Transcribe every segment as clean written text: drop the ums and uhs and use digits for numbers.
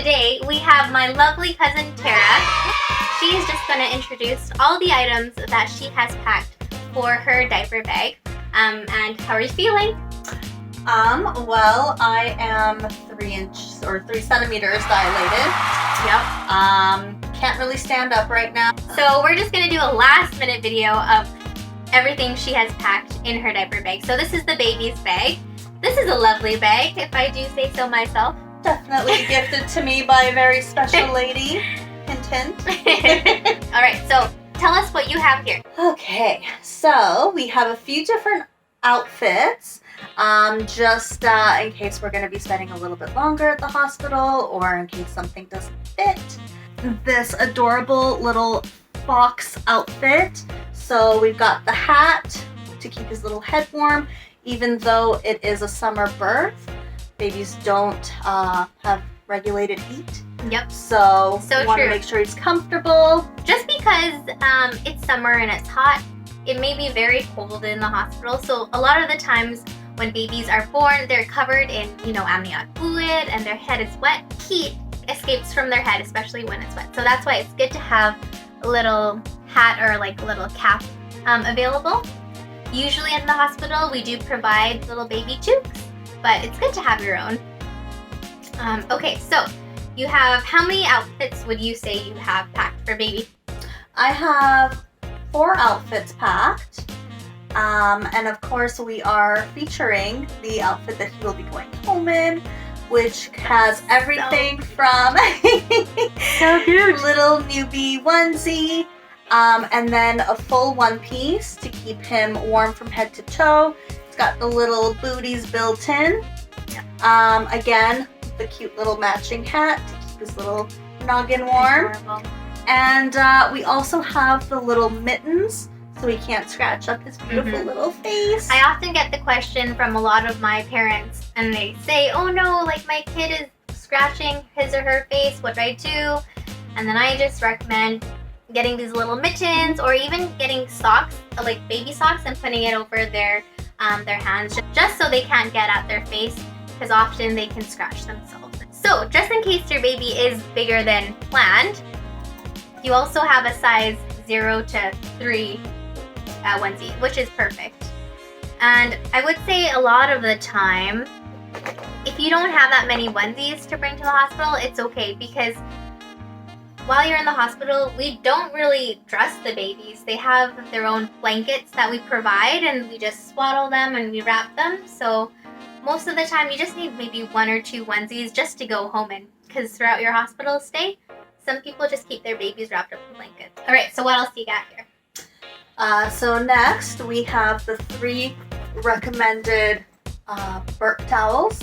today we have my lovely cousin Tara. She is just going to introduce all the items that she has packed for her diaper bag. And how are you feeling? Well, I am 3 centimeters dilated. Yep. Can't really stand up right now. So we're just gonna do a last minute video of everything she has packed in her diaper bag. So this is the baby's bag. This is a lovely bag, if I do say so myself. Definitely gifted to me by a very special lady. Hint, hint. All right, so tell us what you have here. Okay, so we have a few different outfits. Just in case we're going to be spending a little bit longer at the hospital or in case something doesn't fit. This adorable little fox outfit. So we've got the hat to keep his little head warm. Even though it is a summer birth, babies don't have regulated heat. Yep. So we want to make sure he's comfortable. Just because it's summer and it's hot, it may be very cold in the hospital. So a lot of the times when babies are born, they're covered in, amniotic fluid and their head is wet. Heat escapes from their head, especially when it's wet. So that's why it's good to have a little hat or like a little cap available. Usually in the hospital, we do provide little baby toques, but it's good to have your own. Okay, so you have, how many outfits would you say you have packed for baby? I have 4 outfits packed. And of course we are featuring the outfit that he will be going home in, which has everything from So cute. little newbie onesie, and then a full one piece to keep him warm from head to toe. It's got the little booties built in. Again, the cute little matching hat to keep his little noggin warm. Adorable. And we also have the little mittens so he can't scratch up his beautiful little face. I often get the question from a lot of my parents and they say, oh no, like my kid is scratching his or her face, what do I do? And then I just recommend getting these little mittens or even getting socks, like baby socks, and putting it over their hands just so they can't get at their face, because often they can scratch themselves. So just in case your baby is bigger than planned, you also have a size 0 to 3 onesie, which is perfect. And I would say a lot of the time, if you don't have that many onesies to bring to the hospital, it's okay, because while you're in the hospital, we don't really dress the babies. They have their own blankets that we provide and we just swaddle them and we wrap them. So most of the time you just need maybe 1 or 2 onesies just to go home in, because throughout your hospital stay, some people just keep their babies wrapped up in blankets. All right, so what else do you got here? So next we have the 3 recommended burp towels.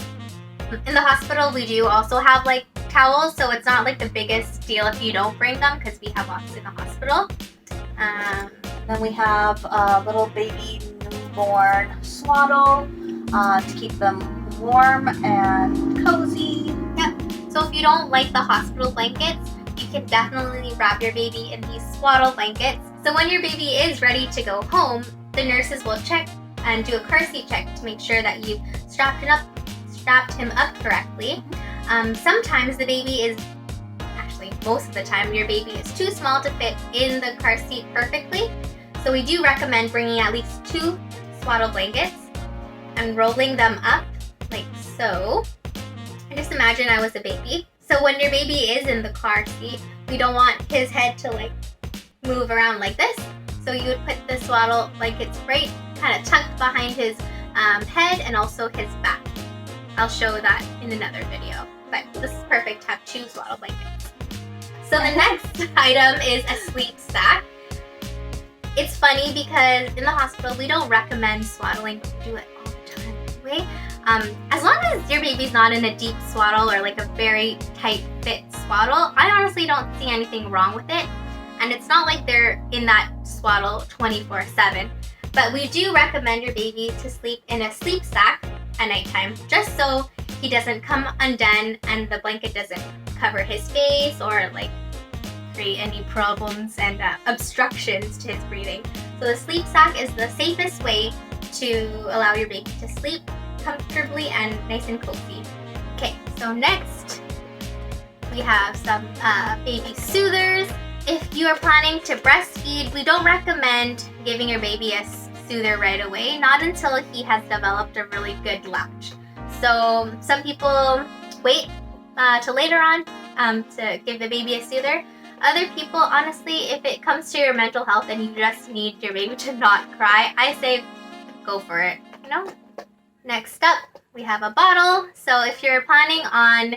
In the hospital, we do also have like towels, so it's not like the biggest deal if you don't bring them, because we have lots in the hospital. Then we have a little baby newborn swaddle to keep them warm and cozy. Yeah. So if you don't like the hospital blankets, you can definitely wrap your baby in these swaddle blankets. So when your baby is ready to go home, the nurses will check and do a car seat check to make sure that you strapped him up correctly. Sometimes the baby is, actually most of the time, your baby is too small to fit in the car seat perfectly. So we do recommend bringing at least 2 swaddle blankets and rolling them up like so. And just imagine I was a baby. So when your baby is in the car seat, we don't want his head to like move around like this. So you would put the swaddle blankets right kind of tucked behind his head and also his back. I'll show that in another video, but this is perfect to have 2 swaddle blankets. So the next item is a sleep sack. It's funny because in the hospital we don't recommend swaddling, but we do it all the time anyway. As long as your baby's not in a deep swaddle or like a very tight fit swaddle, I honestly don't see anything wrong with it. And it's not like they're in that swaddle 24/7. But we do recommend your baby to sleep in a sleep sack at nighttime, just so he doesn't come undone and the blanket doesn't cover his face or like create any problems and obstructions to his breathing. So the sleep sack is the safest way to allow your baby to sleep comfortably and nice and cozy. Okay, so next We have some baby soothers. If you are planning to breastfeed, we don't recommend giving your baby a soother right away, not until he has developed a really good latch. So some people wait till later on to give the baby a soother. Other people, honestly, if it comes to your mental health and you just need your baby to not cry, I say go for it, you know? Next up, we have a bottle. So if you're planning on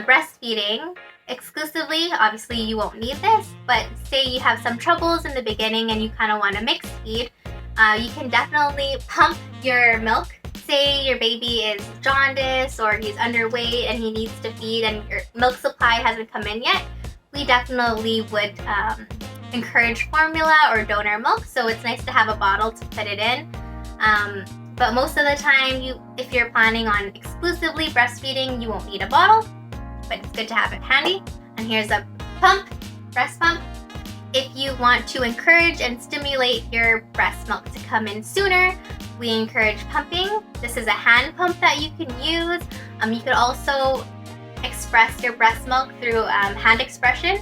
breastfeeding exclusively, obviously you won't need this, but say you have some troubles in the beginning and you kind of want to mix feed, you can definitely pump your milk. Say your baby is jaundice or he's underweight and he needs to feed and your milk supply hasn't come in yet, we definitely would encourage formula or donor milk. So it's nice to have a bottle to put it in. But most of the time, if you're planning on exclusively breastfeeding, you won't need a bottle, but it's good to have it handy. And here's a pump, breast pump. If you want to encourage and stimulate your breast milk to come in sooner, we encourage pumping. This is a hand pump that you can use. You could also express your breast milk through hand expression,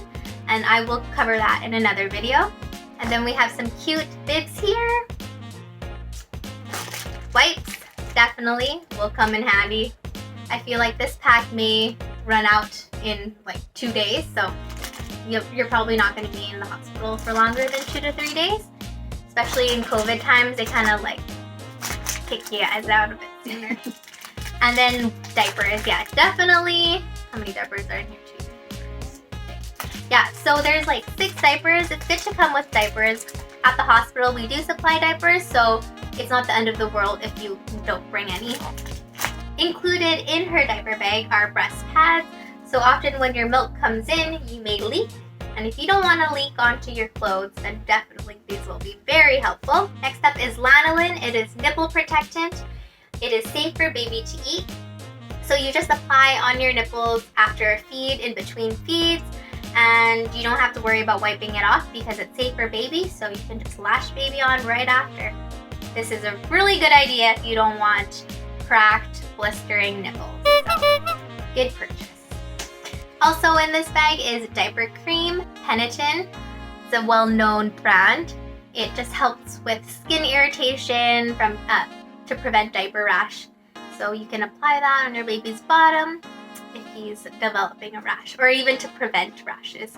and I will cover that in another video. And then we have some cute bibs here. Wipes definitely will come in handy. I feel like this pack may run out in like 2 days, so you're probably not going to be in the hospital for longer than 2 to 3 days. Especially in COVID times, they kind of like kick you guys out a bit sooner. And then diapers, yeah, definitely. How many diapers are in here too? Yeah, so there's like 6 diapers. It's good to come with diapers. At the hospital, we do supply diapers, so it's not the end of the world if you don't bring any home. Included in her diaper bag are breast pads. So often when your milk comes in, you may leak. And if you don't want to leak onto your clothes, then definitely these will be very helpful. Next up is lanolin. It is nipple protectant. It is safe for baby to eat. So you just apply on your nipples after a feed, in between feeds, and you don't have to worry about wiping it off because it's safe for baby, so you can just lash baby on right after. This is a really good idea if you don't want cracked, blistering nipples. So, good purchase. Also in this bag is diaper cream, Penitin. It's a well-known brand. It just helps with skin irritation from to prevent diaper rash. So you can apply that on your baby's bottom if he's developing a rash, or even to prevent rashes,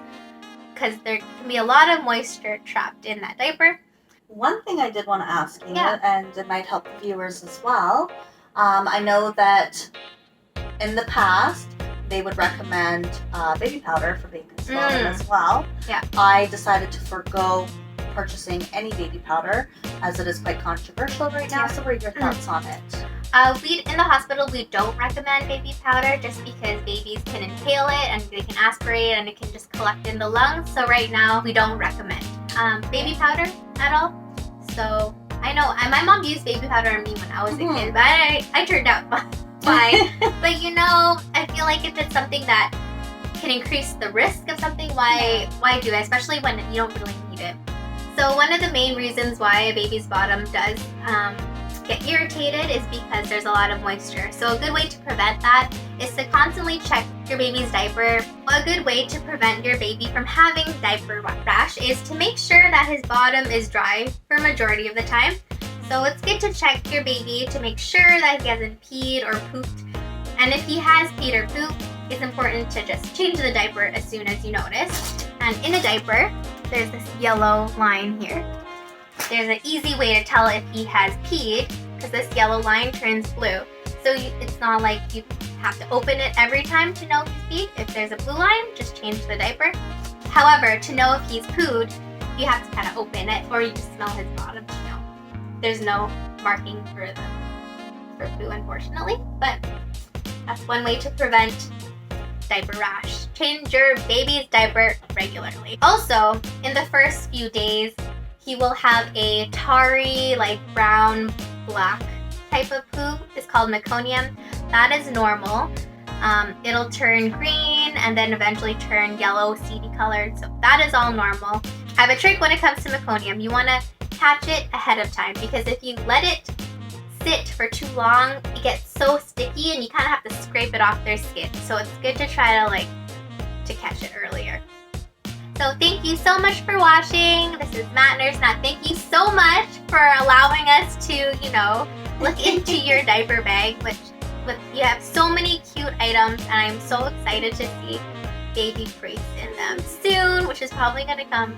because there can be a lot of moisture trapped in that diaper. One thing I did want to ask you, Yeah. and it might help the viewers as well. I know that in the past they would recommend baby powder for baby swaddling as well. Yeah. I decided to forego purchasing any baby powder as it is quite controversial right now. Yeah. So what are your thoughts on it? In the hospital, we don't recommend baby powder just because babies can inhale it and they can aspirate and it can just collect in the lungs. So right now, we don't recommend baby powder at all. So I know my mom used baby powder on me when I was a kid, but I turned out fine. But you know, I feel like if it's something that can increase the risk of something, why do that? Especially when you don't really need it. So one of the main reasons why a baby's bottom does get irritated is because there's a lot of moisture. So a good way to prevent that is to constantly check your baby's diaper. A good way to prevent your baby from having diaper rash is to make sure that his bottom is dry for a majority of the time. So it's good to check your baby to make sure that he hasn't peed or pooped. And if he has peed or pooped, it's important to just change the diaper as soon as you notice. And in a diaper, there's this yellow line here. There's an easy way to tell if he has peed because this yellow line turns blue. So it's not like you have to open it every time to know he's peed. If there's a blue line, just change the diaper. However, to know if he's pooed, you have to kind of open it, or you just smell his bottom to know. There's no marking for poo, unfortunately, but that's one way to prevent diaper rash. Change your baby's diaper regularly. Also, in the first few days, he will have a tarry, like brown, black type of poo. It's called meconium. That is normal. It'll turn green and then eventually turn yellow, seedy colored. So that is all normal. I have a trick when it comes to meconium. You want to catch it ahead of time because if you let it sit for too long, it gets so sticky and you kind of have to scrape it off their skin. So it's good to try to like to catch it earlier. So thank you so much for watching. This is Matt Nurse Nat. Thank you so much for allowing us to, look into your diaper bag, which you have so many cute items, and I'm so excited to see baby brace in them soon, which is probably going to come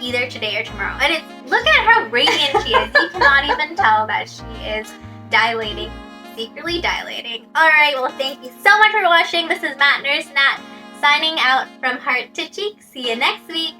either today or tomorrow. And look at how radiant she is. You cannot even tell that she is dilating, secretly dilating. All right, well, thank you so much for watching. This is Matt Nurse Nat signing out from Heart to Cheek. See you next week.